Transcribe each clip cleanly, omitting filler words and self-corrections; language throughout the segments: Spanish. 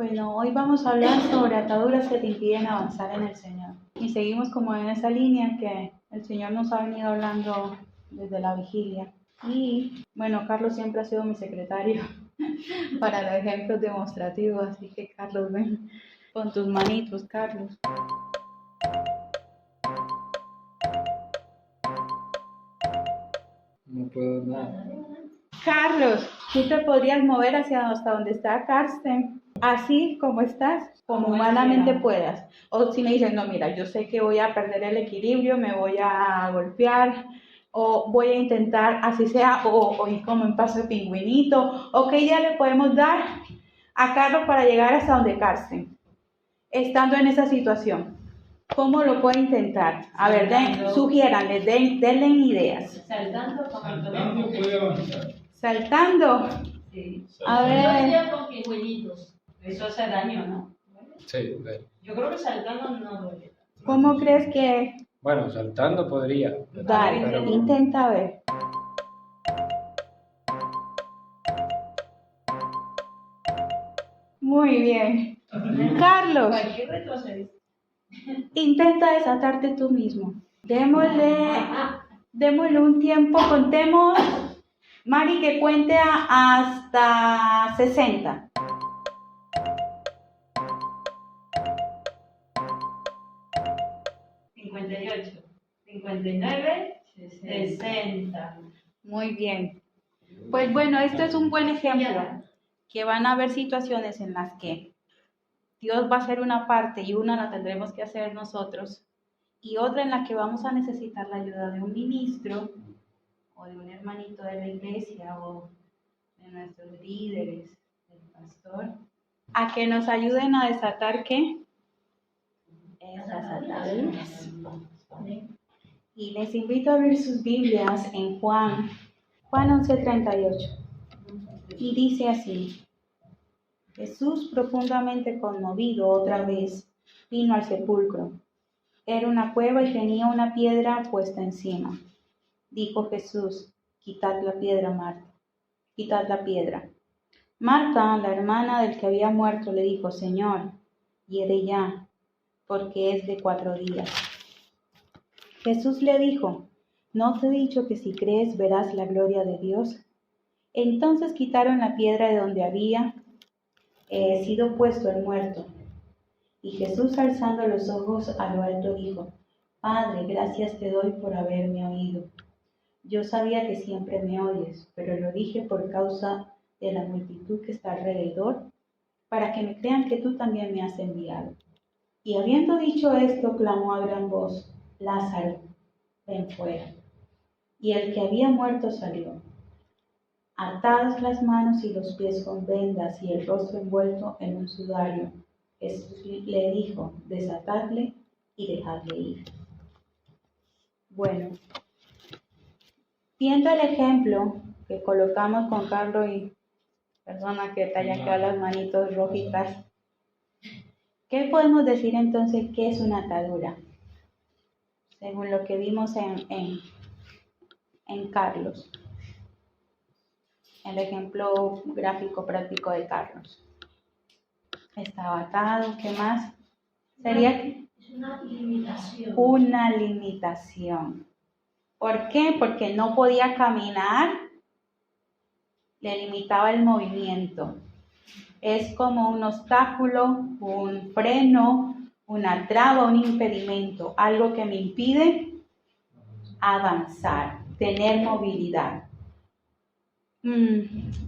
Bueno, hoy vamos a hablar sobre ataduras que te impiden avanzar en el Señor. Y seguimos como en esa línea que el Señor nos ha venido hablando desde la vigilia. Y bueno, Carlos siempre ha sido mi secretario para los ejemplos demostrativos, así que Carlos, ven con tus manitos, Carlos. No puedo nada. Carlos, tú te podrías mover hasta donde está Karsten, así como estás, como humanamente puedas. O si me dices, no, mira, yo sé que voy a perder el equilibrio, me voy a golpear, o voy a intentar, así sea, o ir como en paso de pingüinito, o qué idea le podemos dar a Carlos para llegar hasta donde Karsten, estando en esa situación. ¿Cómo lo puede intentar? A ver, sugiéranle, denle ideas. Saltando puede avanzar. Saltando. Sí. A ver. Con pingüinitos. Eso hace daño, ¿no? Sí, bueno. Yo creo que saltando no duele. ¿Cómo crees que? Bueno, saltando podría. Dale, pero- intenta ver. Muy bien. Carlos, Cualquier retroceso. intenta desatarte tú mismo. Démosle un tiempo, contemos, Mari, que cuente hasta 60. 58, 59, 60. Muy bien. Pues bueno, esto es un buen ejemplo, que van a haber situaciones en las que Dios va a hacer una parte y una la tendremos que hacer nosotros, y otra en la que vamos a necesitar la ayuda de un ministro o de un hermanito de la iglesia o de nuestros líderes, del pastor, a que nos ayuden a desatar ¿qué? Esas ataduras. Y les invito a abrir sus Biblias en Juan 11:38. Y dice así: Jesús, profundamente conmovido otra vez, vino al sepulcro. Era una cueva y tenía una piedra puesta encima. Dijo Jesús: Quitad la piedra, Marta. Quitad la piedra. Marta, la hermana del que había muerto, le dijo: Señor, hiere ya, porque es de 4 días. Jesús le dijo: ¿No te he dicho que si crees verás la gloria de Dios? Entonces quitaron la piedra de donde había sido puesto el muerto. Y Jesús, alzando los ojos a lo alto, dijo: Padre, gracias te doy por haberme oído. Yo sabía que siempre me oyes, pero lo dije por causa de la multitud que está alrededor, para que me crean que tú también me has enviado. Y habiendo dicho esto, clamó a gran voz: Lázaro, ven fuera. Y el que había muerto salió, atadas las manos y los pies con vendas y el rostro envuelto en un sudario. Jesús le dijo: desatadle y dejadle ir. Bueno, viendo el ejemplo que colocamos con Carlos, y perdona que te hayan quedado las manitos rojitas, ¿qué podemos decir entonces que es una atadura? Según lo que vimos en Carlos, el ejemplo gráfico práctico de Carlos. Estaba atado, ¿qué más? Sería una limitación. Una limitación. ¿Por qué? Porque no podía caminar, le limitaba el movimiento. Es como un obstáculo, un freno, una traba, un impedimento, algo que me impide avanzar, tener movilidad.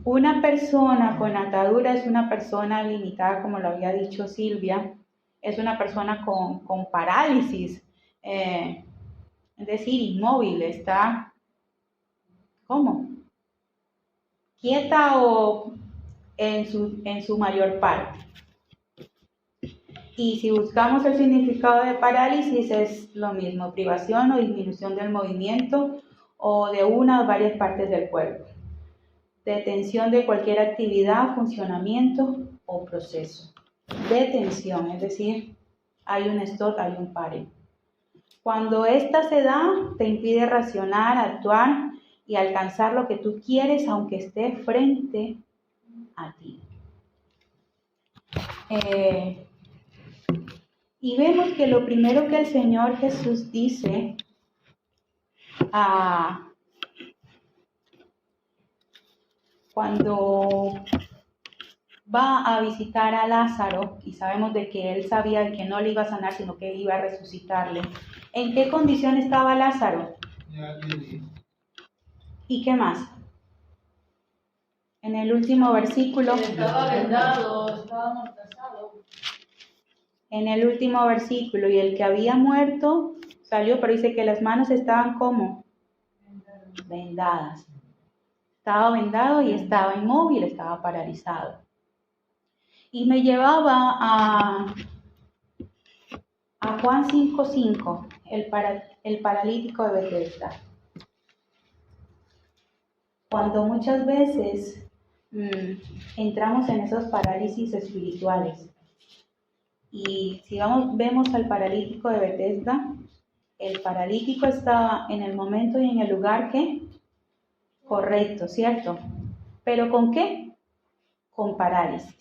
Una persona con atadura es una persona limitada, como lo había dicho Silvia, es una persona con parálisis, es decir, inmóvil, está, ¿cómo? Quieta o en su mayor parte. Y si buscamos el significado de parálisis, es lo mismo: privación o disminución del movimiento o de una o varias partes del cuerpo. Detención de cualquier actividad, funcionamiento o proceso. Detención, es decir, hay un stop, hay un pare. Cuando esta se da, te impide racionar, actuar y alcanzar lo que tú quieres, aunque esté frente a ti. Y vemos que lo primero que el Señor Jesús dice cuando va a visitar a Lázaro, y sabemos de que él sabía que no le iba a sanar, sino que iba a resucitarle. ¿En qué condición estaba Lázaro? ¿Y qué más? En el último versículo. Estaba vendado, estaba amordazado. En el último versículo, y el que había muerto salió, pero dice que las manos estaban como vendadas. Estaba vendado y estaba inmóvil, estaba paralizado. Y me llevaba a Juan 5:5, el paralítico de Betesda. Cuando muchas veces entramos en esos parálisis espirituales, y si vemos al paralítico de Betesda, el paralítico estaba en el momento y en el lugar que correcto, ¿cierto? ¿Pero con qué? Con parálisis.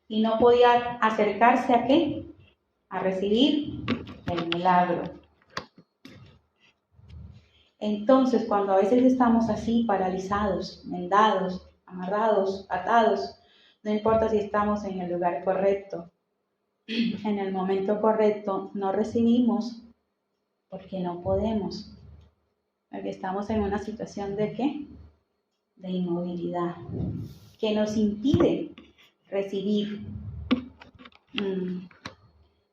Y no podía acercarse ¿a qué? A recibir el milagro. Entonces, cuando a veces estamos así, paralizados, vendados, amarrados, atados, no importa si estamos en el lugar correcto, en el momento correcto, no recibimos porque no podemos, porque estamos en una situación de ¿qué? De inmovilidad, que nos impide recibir.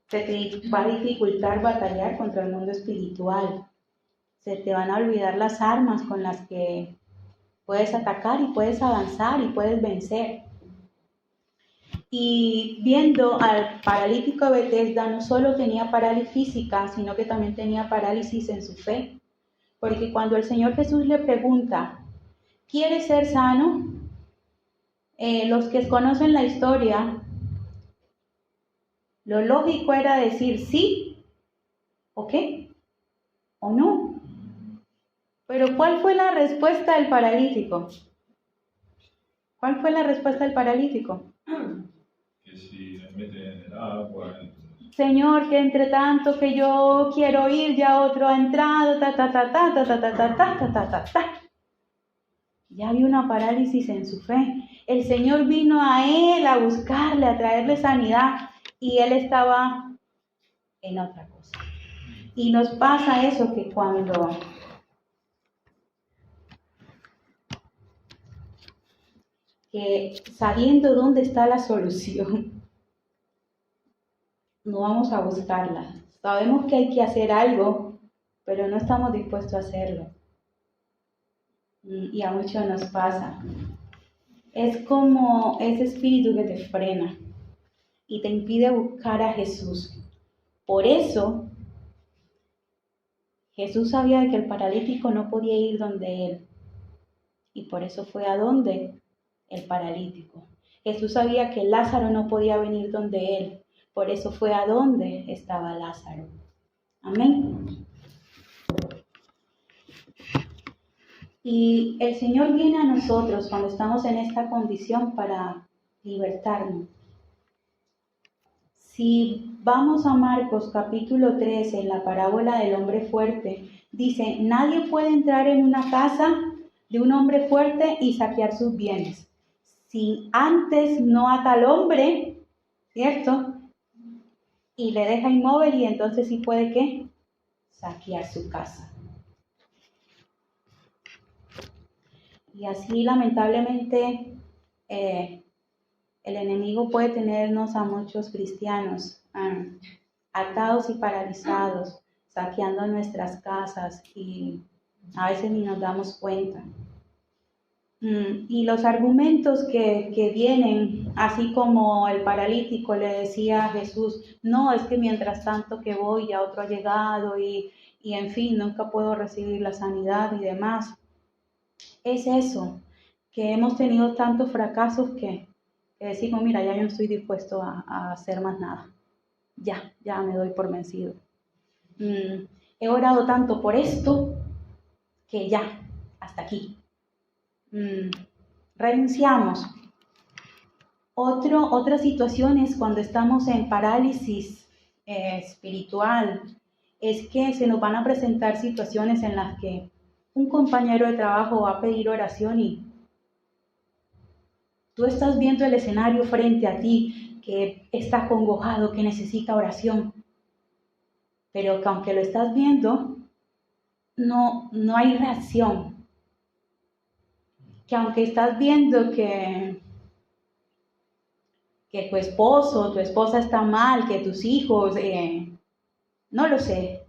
Se te va a dificultar batallar contra el mundo espiritual. Se te van a olvidar las armas con las que puedes atacar y puedes avanzar y puedes vencer. Y viendo al paralítico de Betesda, no solo tenía parálisis física, sino que también tenía parálisis en su fe. Porque cuando el Señor Jesús le pregunta, ¿quieres ser sano? Los que conocen la historia, lo lógico era decir sí, ¿o qué? ¿O no? Pero ¿cuál fue la respuesta del paralítico? ¿Cuál fue la respuesta del paralítico? Que si me meten en el agua. Señor, que entre tanto que yo quiero ir, ya otro ha entrado, Ya había una parálisis en su fe. El Señor vino a él a buscarle, a traerle sanidad, y él estaba en otra cosa. Y nos pasa eso, que cuando sabiendo dónde está la solución, no vamos a buscarla. Sabemos que hay que hacer algo, pero no estamos dispuestos a hacerlo. Y a muchos nos pasa. Es como ese espíritu que te frena y te impide buscar a Jesús. Por eso, Jesús sabía que el paralítico no podía ir donde él. Y por eso fue a donde el paralítico. Jesús sabía que Lázaro no podía venir donde él. Por eso fue a donde estaba Lázaro. Amén. Y el Señor viene a nosotros cuando estamos en esta condición para libertarnos. Si vamos a Marcos capítulo 13, en la parábola del hombre fuerte, dice, nadie puede entrar en una casa de un hombre fuerte y saquear sus bienes, si antes no ata al hombre, ¿cierto? Y le deja inmóvil, y entonces sí puede, ¿qué? Saquear su casa. Y así lamentablemente el enemigo puede tenernos a muchos cristianos atados y paralizados, saqueando nuestras casas, y a veces ni nos damos cuenta. Y los argumentos que vienen, así como el paralítico le decía a Jesús, no, es que mientras tanto que voy ya otro ha llegado y en fin, nunca puedo recibir la sanidad y demás. Es eso, que hemos tenido tantos fracasos que decimos, mira, ya yo no estoy dispuesto a hacer más nada. Ya me doy por vencido. He orado tanto por esto que ya, hasta aquí. Renunciamos. Otra situación es cuando estamos en parálisis espiritual, es que se nos van a presentar situaciones en las que un compañero de trabajo va a pedir oración y tú estás viendo el escenario frente a ti, que está acongojado, que necesita oración, pero que aunque lo estás viendo, no hay reacción. Que aunque estás viendo que tu esposo, tu esposa está mal, que tus hijos, no lo sé,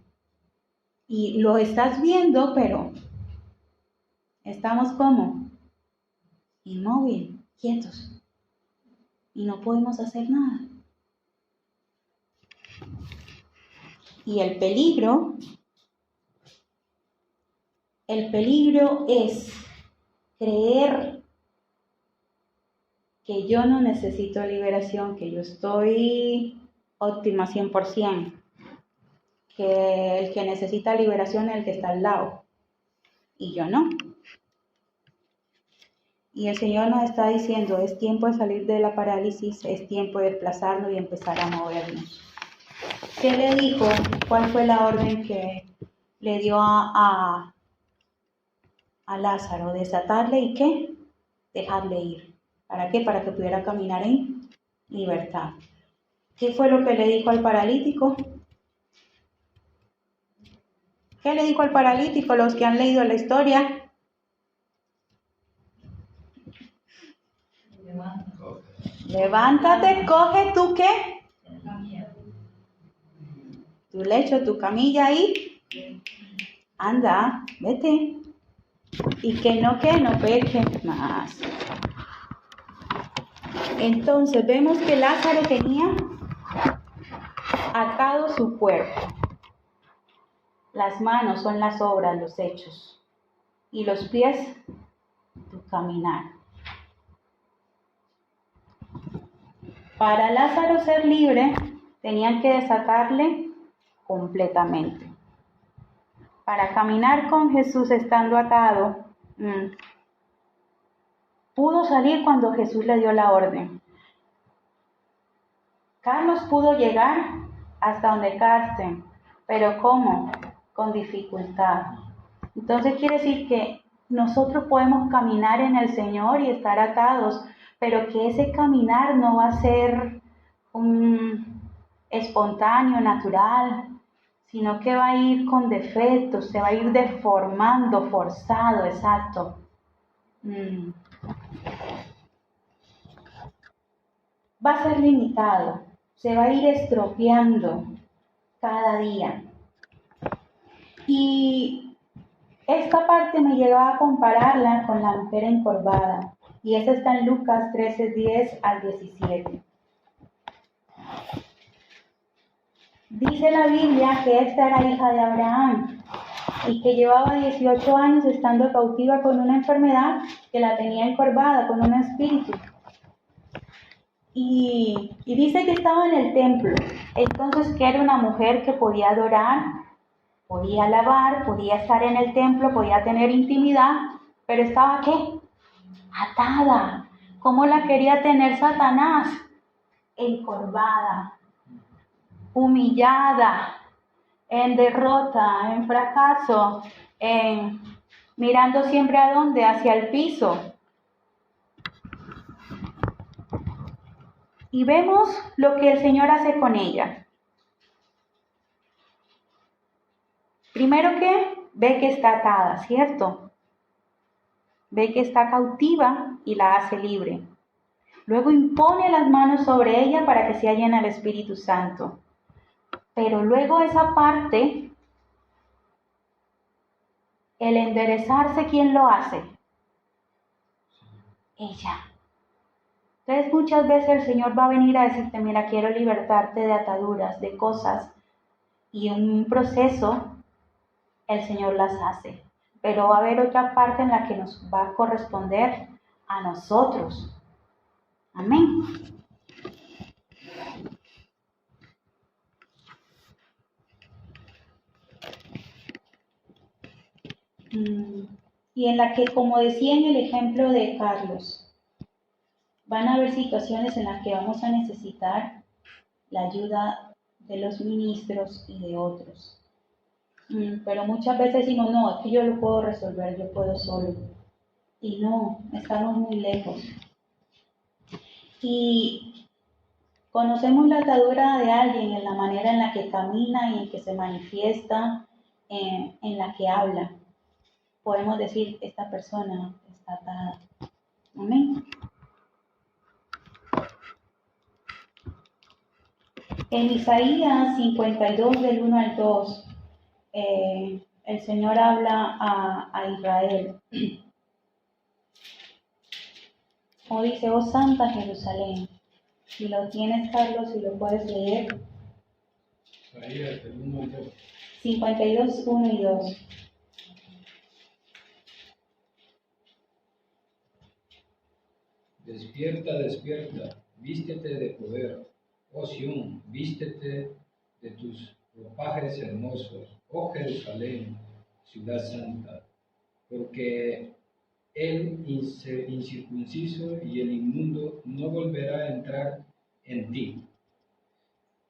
y lo estás viendo, pero estamos como inmóviles, quietos, y no podemos hacer nada. Y el peligro es creer que yo no necesito liberación, que yo estoy óptima 100%, que el que necesita liberación es el que está al lado, y yo no. Y el Señor nos está diciendo, es tiempo de salir de la parálisis, es tiempo de desplazarnos y empezar a movernos. ¿Qué le dijo? ¿Cuál fue la orden que le dio a Lázaro? Desatarle y ¿qué? Dejarle ir. ¿Para qué? Para que pudiera caminar en libertad. ¿Qué fue lo que le dijo al paralítico? ¿Qué le dijo al paralítico? Los que han leído la historia. Levántate, coge tu ¿qué? Tu lecho, tu camilla y anda, vete. Y que no peque más. Entonces vemos que Lázaro tenía atado su cuerpo. Las manos son las obras, los hechos. Y los pies, tu caminar. Para Lázaro ser libre, tenían que desatarle completamente. Para caminar con Jesús estando atado, pudo salir cuando Jesús le dio la orden. Carlos pudo llegar hasta donde Carsten, pero ¿cómo? Con dificultad. Entonces quiere decir que nosotros podemos caminar en el Señor y estar atados, pero que ese caminar no va a ser espontáneo, natural, sino que va a ir con defectos, se va a ir deformando, forzado, exacto. Va a ser limitado, se va a ir estropeando cada día. Y esta parte me llevaba a compararla con la mujer encorvada, y esa está en Lucas 13:10 al 17. Dice la Biblia que esta era hija de Abraham y que llevaba 18 años estando cautiva con una enfermedad que la tenía encorvada, con un espíritu. Y dice que estaba en el templo, entonces que era una mujer que podía adorar, podía alabar, podía estar en el templo, podía tener intimidad, pero estaba ¿qué? Atada. ¿Cómo la quería tener Satanás? Encorvada, humillada, en derrota, en fracaso, mirando siempre a dónde, hacia el piso. Y vemos lo que el Señor hace con ella. Primero que ve que está atada, ¿cierto? Ve que está cautiva y la hace libre. Luego impone las manos sobre ella para que sea llena del Espíritu Santo. Pero luego esa parte, el enderezarse, ¿quién lo hace? Ella. Entonces muchas veces el Señor va a venir a decirte, mira, quiero libertarte de ataduras, de cosas, y en un proceso el Señor las hace. Pero va a haber otra parte en la que nos va a corresponder a nosotros. Amén. Y en la que, como decía en el ejemplo de Carlos, van a haber situaciones en las que vamos a necesitar la ayuda de los ministros y de otros. Pero muchas veces decimos, no, es que yo lo puedo resolver, yo puedo solo. Y no, estamos muy lejos. Y conocemos la atadura de alguien en la manera en la que camina y en que se manifiesta, en la que habla. Podemos decir, esta persona está atada. Amén. En Isaías 52, del 1 al 2, el Señor habla a Israel. O dice, oh Santa Jerusalén. Si lo tienes, Carlos, si lo puedes leer. Isaías, del 1 al 2. 52, 1 y 2. Despierta, despierta, vístete de poder, oh Sión, vístete de tus ropajes hermosos, oh Jerusalén, ciudad santa, porque el incircunciso y el inmundo no volverá a entrar en ti.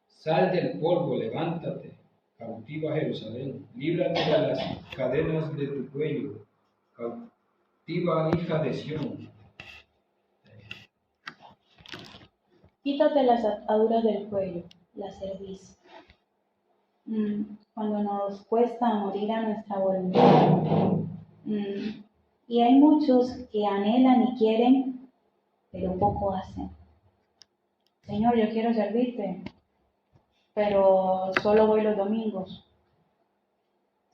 Sal del polvo, levántate, cautiva Jerusalén, líbrate de las cadenas de tu cuello, cautiva hija de Sión. Quítate las ataduras del cuello, la cerviz. Cuando nos cuesta morir a nuestra voluntad. Y hay muchos que anhelan y quieren, pero poco hacen. Señor, yo quiero servirte, pero solo voy los domingos.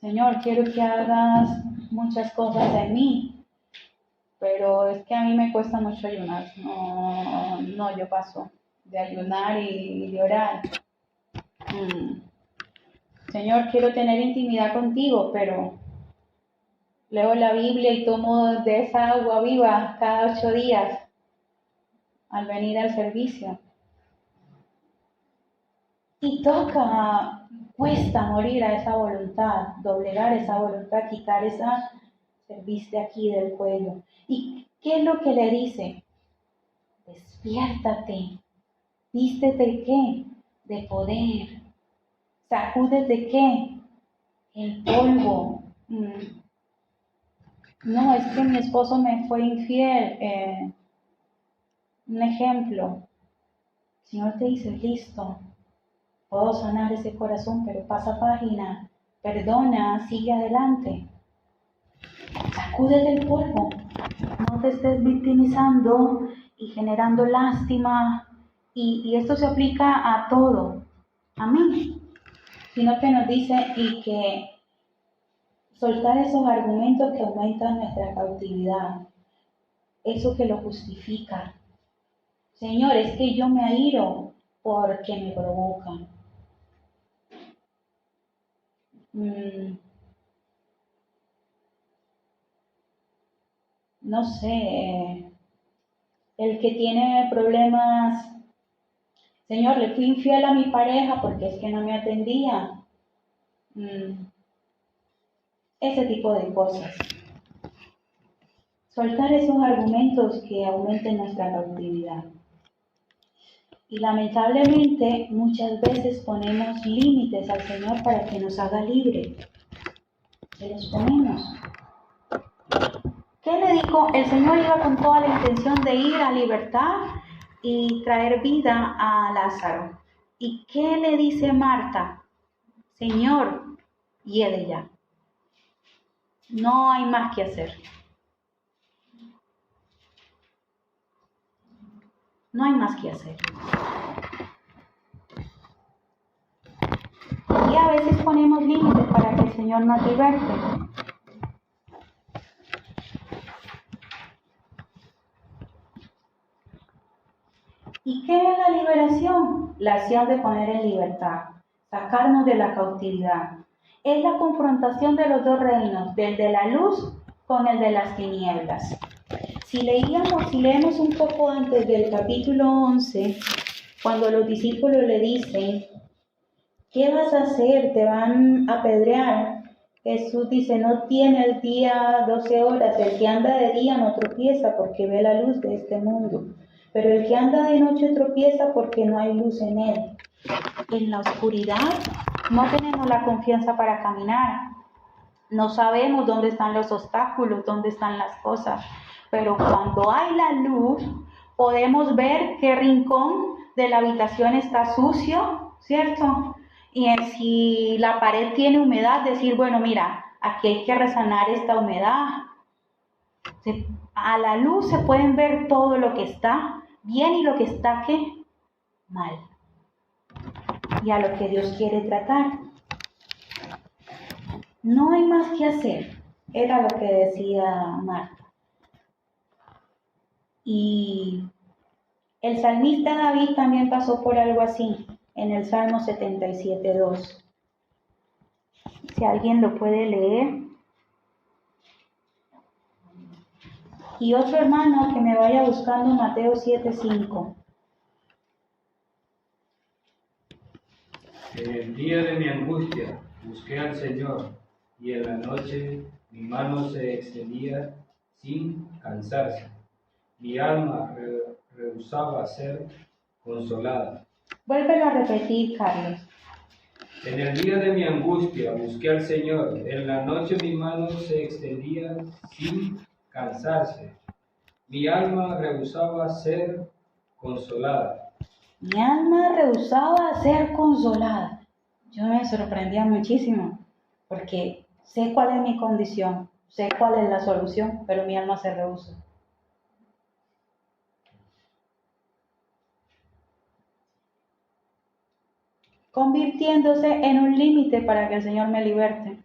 Señor, quiero que hagas muchas cosas en mí, pero es que a mí me cuesta mucho ayunar. No, yo paso de ayunar y de orar. Señor, quiero tener intimidad contigo, pero leo la Biblia y tomo de esa agua viva cada 8 días al venir al servicio. Y cuesta morir a esa voluntad, doblegar esa voluntad, quitar esa cerviz de aquí del cuello. ¿Y qué es lo que le dice? Despiértate, vístete de qué? De poder. Sacúdete qué? El polvo. No, es que mi esposo me fue infiel. Un ejemplo. El Señor te dice, listo, puedo sanar ese corazón, pero pasa página, perdona, sigue adelante. Sacúdete el polvo. No te estés victimizando y generando lástima. Y esto se aplica a todo. Amén. Sino que nos dice y que soltar esos argumentos que aumentan nuestra cautividad. Eso que lo justifica. Señor, es que yo me airo porque me provocan. No sé, el que tiene problemas, Señor, le fui infiel a mi pareja porque es que no me atendía. Ese tipo de cosas. Soltar esos argumentos que aumenten nuestra cautividad. Y lamentablemente muchas veces ponemos límites al Señor para que nos haga libre. Se los ponemos. ¿Qué le dijo? El Señor iba con toda la intención de ir a libertar y traer vida a Lázaro. ¿Y qué le dice Marta? Señor, hiede ya. No hay más que hacer. No hay más que hacer. Y a veces ponemos límites para que el Señor nos liberte. ¿Y qué es la liberación? La acción de poner en libertad, sacarnos de la cautividad. Es la confrontación de los dos reinos, del de la luz con el de las tinieblas. Si leemos un poco antes del capítulo 11, cuando los discípulos le dicen, ¿qué vas a hacer? Te van a apedrear. Jesús dice, no tiene el día 12 horas, el que anda de día no tropieza porque ve la luz de este mundo. pero el que anda de noche tropieza porque no hay luz en él. En la oscuridad no tenemos la confianza para caminar. No sabemos dónde están los obstáculos, dónde están las cosas, pero cuando hay la luz, podemos ver qué rincón de la habitación está sucio, ¿cierto? Y si la pared tiene humedad, decir, bueno, mira, aquí hay que resanar esta humedad. A la luz se pueden ver todo lo que está bien y lo que está, ¿qué? Mal. Y a lo que Dios quiere tratar. No hay más que hacer, era lo que decía Marta. Y el salmista David también pasó por algo así, en el Salmo 77:2. Si alguien lo puede leer. Y otro hermano que me vaya buscando Mateo 7:5. En el día de mi angustia busqué al Señor, y en la noche mi mano se extendía sin cansarse. Mi alma rehusaba ser consolada. Vuélvelo a repetir, Carlos. En el día de mi angustia busqué al Señor, en la noche mi mano se extendía sin cansarse. Mi alma rehusaba ser consolada. Mi alma rehusaba ser consolada. Yo me sorprendía muchísimo, porque sé cuál es mi condición, sé cuál es la solución, pero mi alma se rehúsa. Convirtiéndose en un límite para que el Señor me liberte.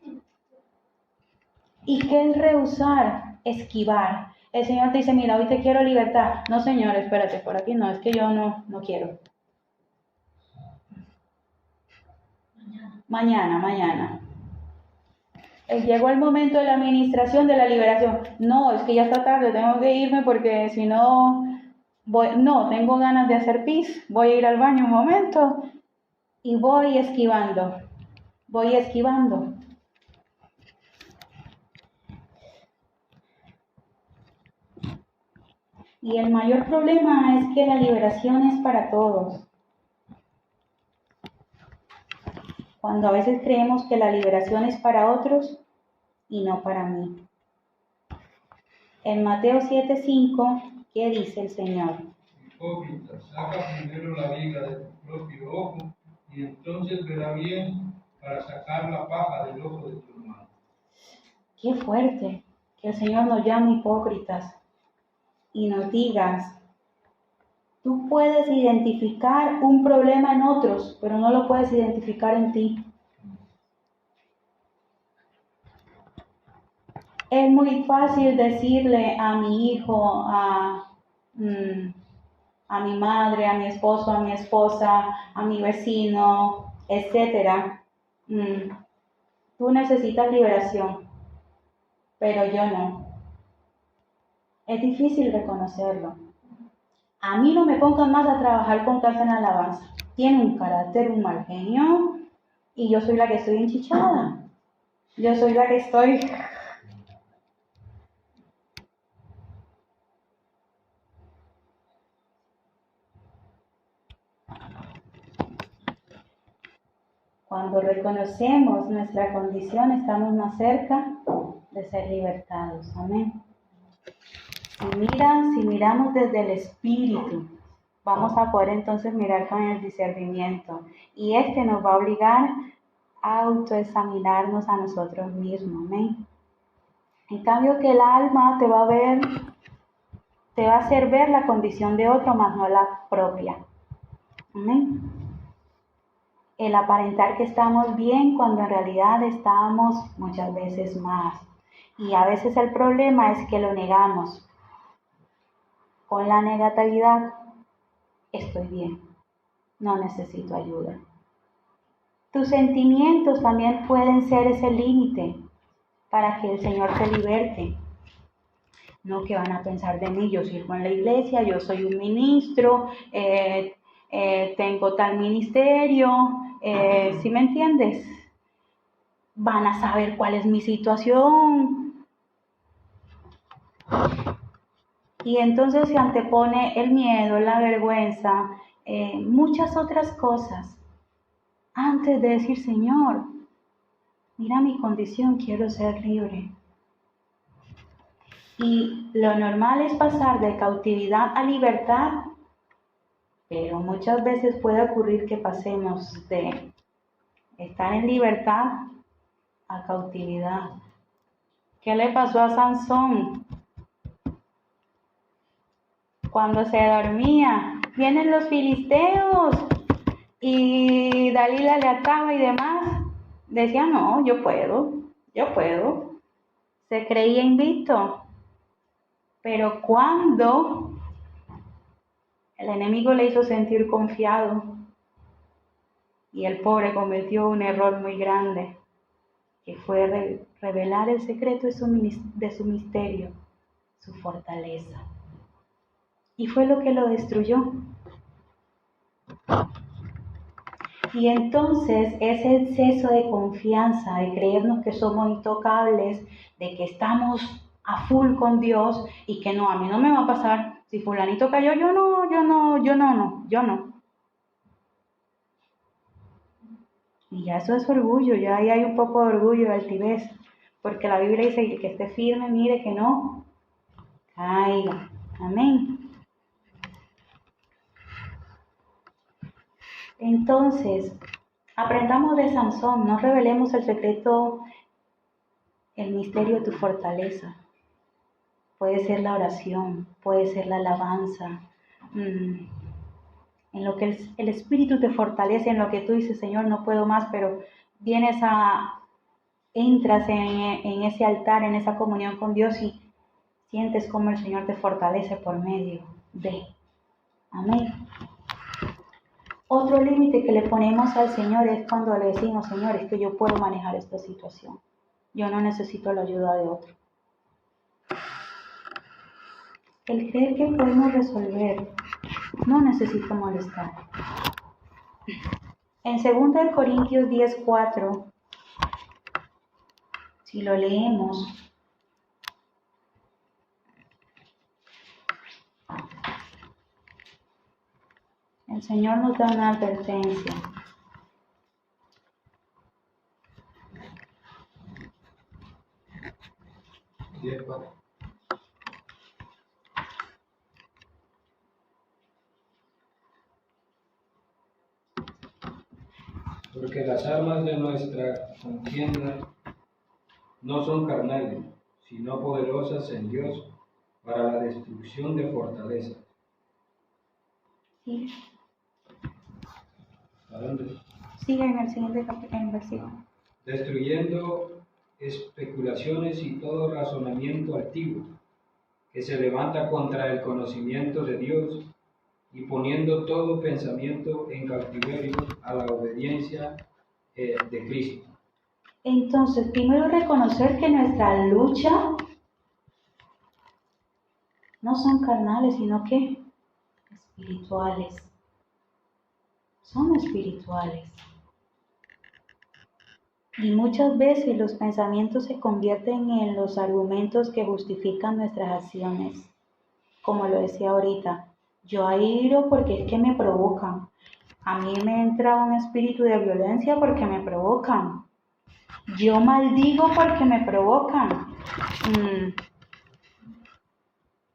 ¿Y qué es rehusar? Esquivar. El Señor te dice, mira, hoy te quiero libertad. No, Señor, espérate, por aquí no, es que yo no quiero. Mañana. Llegó el momento de la administración de la liberación. No, es que ya está tarde, tengo que irme porque si no, tengo ganas de hacer pis, voy a ir al baño un momento y voy esquivando. Y el mayor problema es que la liberación es para todos. Cuando a veces creemos que la liberación es para otros y no para mí. En Mateo 7:5, ¿qué dice el Señor? Hipócrita, saca primero la viga de tu propio ojo y entonces verá bien para sacar la paja del ojo de tu hermano. Qué fuerte que el Señor nos llame hipócritas y nos digas, tú puedes identificar un problema en otros, pero no lo puedes identificar en ti. Es muy fácil decirle a mi hijo, a mi madre, a mi esposo, a mi esposa, a mi vecino, etcétera. Tú necesitas liberación, pero yo no. Es difícil reconocerlo. A mí no me pongan más a trabajar con casa en alabanza. Tiene un carácter, un mal genio, y yo soy la que estoy enchichada. Yo soy la que estoy... Cuando reconocemos nuestra condición, estamos más cerca de ser libertados. Amén. Si miramos desde el Espíritu, vamos a poder entonces mirar con el discernimiento. Y nos va a obligar a autoexaminarnos a nosotros mismos. Amén. En cambio que el alma te va a hacer ver la condición de otro, más no la propia. Amén. El aparentar que estamos bien cuando en realidad estamos muchas veces más. Y a veces el problema es que lo negamos. Con la negatividad, estoy bien, no necesito ayuda. Tus sentimientos también pueden ser ese límite para que el Señor te liberte. No, que van a pensar de mí, yo sirvo en la iglesia, yo soy un ministro, tengo tal ministerio, ¿sí me entiendes? Van a saber cuál es mi situación. Y entonces se antepone el miedo, la vergüenza, muchas otras cosas. Antes de decir, Señor, mira mi condición, quiero ser libre. Y lo normal es pasar de cautividad a libertad, pero muchas veces puede ocurrir que pasemos de estar en libertad a cautividad. ¿Qué le pasó a Sansón? Cuando se dormía, vienen los filisteos y Dalila le ataba y demás. Decía, no, yo puedo. Se creía invicto. Pero cuando el enemigo le hizo sentir confiado y el pobre cometió un error muy grande, que fue revelar el secreto de su misterio, su fortaleza. Y fue lo que lo destruyó. Y entonces ese exceso de confianza, de creernos que somos intocables, de que estamos a full con Dios y que no, a mí no me va a pasar. Si fulanito cayó, yo no. Y ya eso es orgullo, ya ahí hay un poco de orgullo, de altivez, porque la Biblia dice que esté firme, mire que no caiga. Amén. Entonces, aprendamos de Sansón, no revelemos el secreto, el misterio de tu fortaleza. Puede ser la oración, puede ser la alabanza, en lo que el Espíritu te fortalece, en lo que tú dices, Señor, no puedo más, pero entras en ese altar, en esa comunión con Dios y sientes cómo el Señor te fortalece por medio de. Amén. Otro límite que le ponemos al Señor es cuando le decimos, Señor, es que yo puedo manejar esta situación. Yo no necesito la ayuda de otro. El creer que podemos resolver no necesita molestar. En 2 Corintios 10:4, si lo leemos, el Señor nos da una advertencia. Porque las armas de nuestra contienda no son carnales, sino poderosas en Dios para la destrucción de fortalezas. Sí. ¿A dónde? Sigue en el siguiente versículo. Destruyendo especulaciones y todo razonamiento altivo que se levanta contra el conocimiento de Dios y poniendo todo pensamiento en cautiverio a la obediencia de Cristo. Entonces, primero reconocer que nuestra lucha no son carnales, sino que espirituales. Son espirituales. Y muchas veces los pensamientos se convierten en los argumentos que justifican nuestras acciones. Como lo decía ahorita, yo airo porque es que me provocan. A mí me entra un espíritu de violencia porque me provocan. Yo maldigo porque me provocan.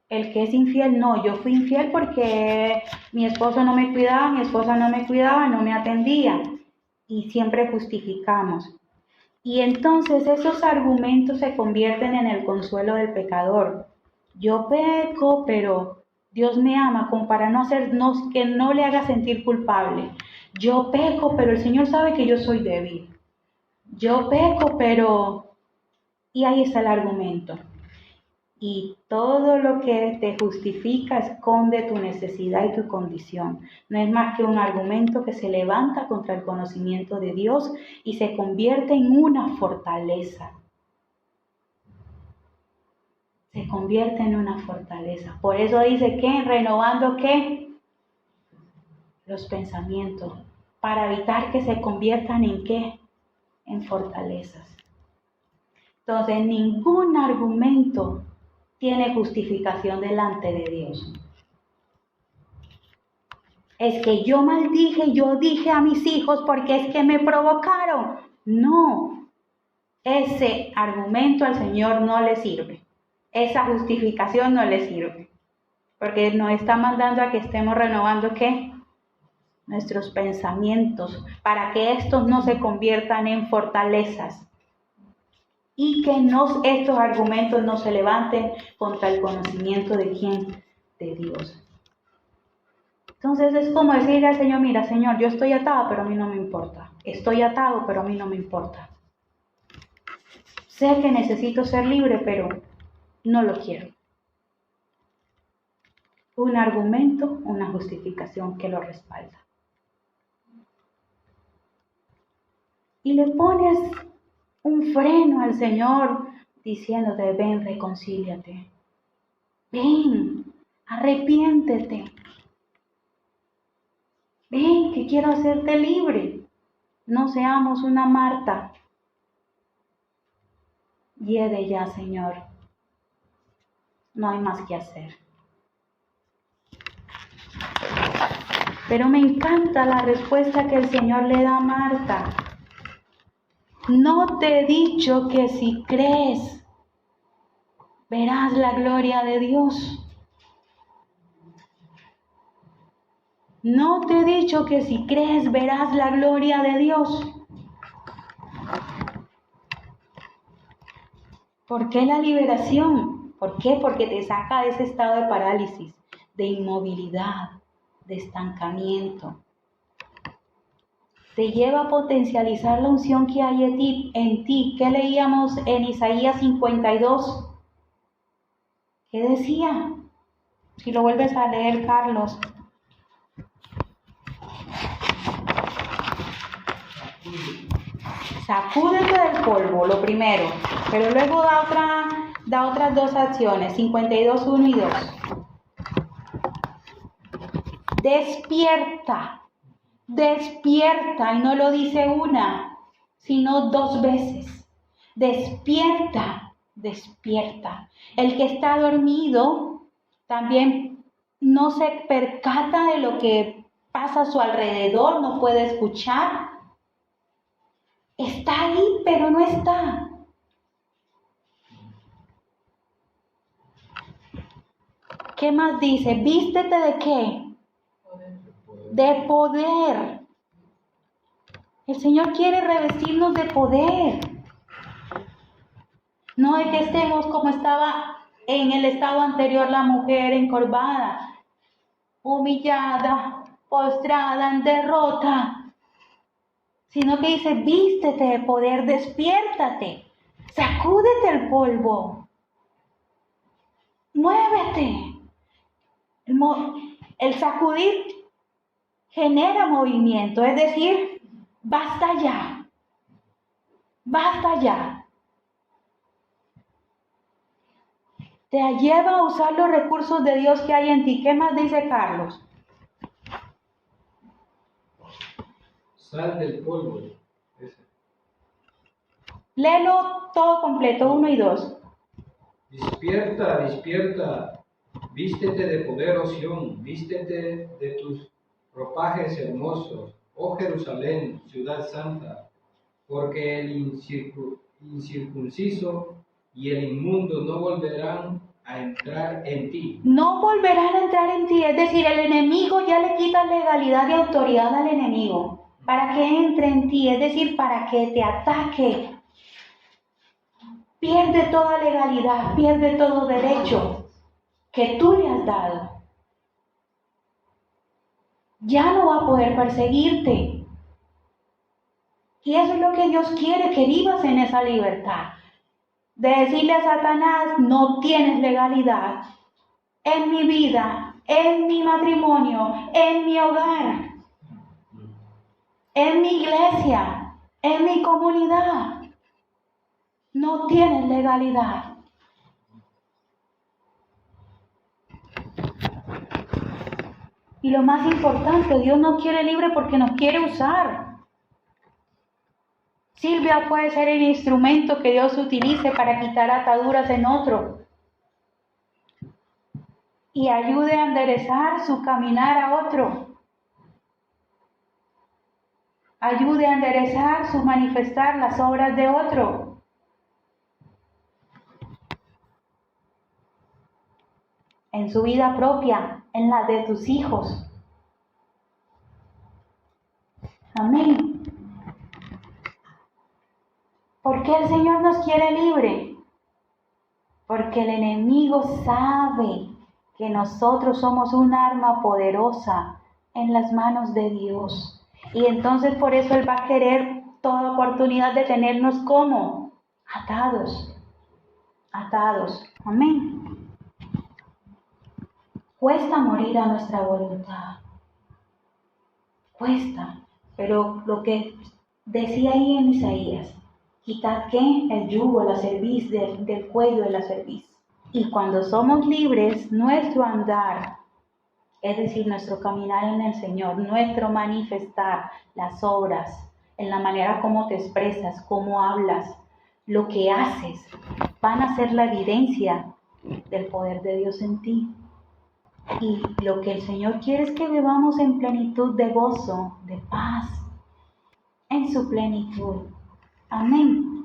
El que es infiel, no, yo fui infiel porque mi esposo no me cuidaba, mi esposa no me cuidaba, no me atendía. Y siempre justificamos. Y entonces esos argumentos se convierten en el consuelo del pecador. Yo peco, pero Dios me ama como para que no le haga sentir culpable. Yo peco, pero el Señor sabe que yo soy débil. Yo peco, pero... Y ahí está el argumento. Y todo lo que te justifica esconde tu necesidad y tu condición. No es más que un argumento que se levanta contra el conocimiento de Dios y se convierte en una fortaleza. Se convierte en una fortaleza. Por eso dice que renovando ¿qué? Los pensamientos, para evitar que se conviertan en ¿qué? En fortalezas. Entonces, ningún argumento tiene justificación delante de Dios. Es que yo maldije, yo dije a mis hijos porque es que me provocaron. No, ese argumento al Señor no le sirve. Esa justificación no le sirve. Porque nos está mandando a que estemos renovando, ¿qué? Nuestros pensamientos, para que estos no se conviertan en fortalezas. Y que estos argumentos no se levanten contra el conocimiento de ¿quién? De Dios. Entonces es como decirle al Señor, mira Señor, yo estoy atado, pero a mí no me importa. Estoy atado, pero a mí no me importa. Sé que necesito ser libre, pero no lo quiero. Un argumento, una justificación que lo respalda. Y le pones un freno al Señor diciéndote, ven, reconcíliate. Ven, arrepiéntete. Ven, que quiero hacerte libre. No seamos una Marta. Hiede ya, Señor. No hay más que hacer. Pero me encanta la respuesta que el Señor le da a Marta. No te he dicho que si crees, verás la gloria de Dios. No te he dicho que si crees, verás la gloria de Dios. ¿Por qué la liberación? ¿Por qué? Porque te saca de ese estado de parálisis, de inmovilidad, de estancamiento. Te lleva a potencializar la unción que hay en ti. ¿Qué leíamos en Isaías 52? ¿Qué decía? Si lo vuelves a leer, Carlos. Sacúdete del polvo, lo primero, pero luego da otras dos acciones, 52, 1 y 2. Despierta, despierta, y no lo dice una, sino 2 veces. Despierta, despierta. El que está dormido también no se percata de lo que pasa a su alrededor, no puede escuchar. Está ahí, pero no está. ¿Qué más dice? Vístete de qué? De poder. El Señor quiere revestirnos de poder. No de que estemos como estaba en el estado anterior la mujer encorvada, humillada, postrada, en derrota. Sino que dice, vístete de poder, despiértate, sacúdete el polvo, muévete. El sacudir genera movimiento, es decir, basta ya, basta ya. Te lleva a usar los recursos de Dios que hay en ti. ¿Qué más dice Carlos? Sal del polvo. Léelo todo completo, 1 y 2. Despierta, despierta, vístete de poder, oh Sión, vístete de tus ropajes hermosos, oh Jerusalén, ciudad santa, porque el incircunciso y el inmundo no volverán a entrar en ti. No volverán a entrar en ti, es decir, el enemigo ya le quita legalidad y autoridad al enemigo para que entre en ti, es decir, para que te ataque. Pierde toda legalidad, pierde todo derecho que tú le has dado. Ya no va a poder perseguirte. Y eso es lo que Dios quiere, que vivas en esa libertad. De decirle a Satanás, no tienes legalidad en mi vida, en mi matrimonio, en mi hogar, en mi iglesia, en mi comunidad. No tienes legalidad. Y lo más importante, Dios nos quiere libre porque nos quiere usar. Silvia puede ser el instrumento que Dios utilice para quitar ataduras en otro. y ayude a enderezar su caminar a otro. Ayude a enderezar su manifestar las obras de otro. En su vida propia, en la de tus hijos. Amén. ¿Por qué el Señor nos quiere libre? Porque el enemigo sabe que nosotros somos un arma poderosa en las manos de Dios. Y entonces por eso Él va a querer toda oportunidad de tenernos como atados. Atados. Amén. Cuesta morir a nuestra voluntad. Cuesta. Pero lo que decía ahí en Isaías, quitad ¿qué? El yugo, la cerviz del cuello de la cerviz. Y cuando somos libres, nuestro andar, es decir, nuestro caminar en el Señor, nuestro manifestar las obras, en la manera como te expresas, cómo hablas, lo que haces, van a ser la evidencia del poder de Dios en ti. Y lo que el Señor quiere es que vivamos en plenitud de gozo, de paz, en su plenitud. Amén.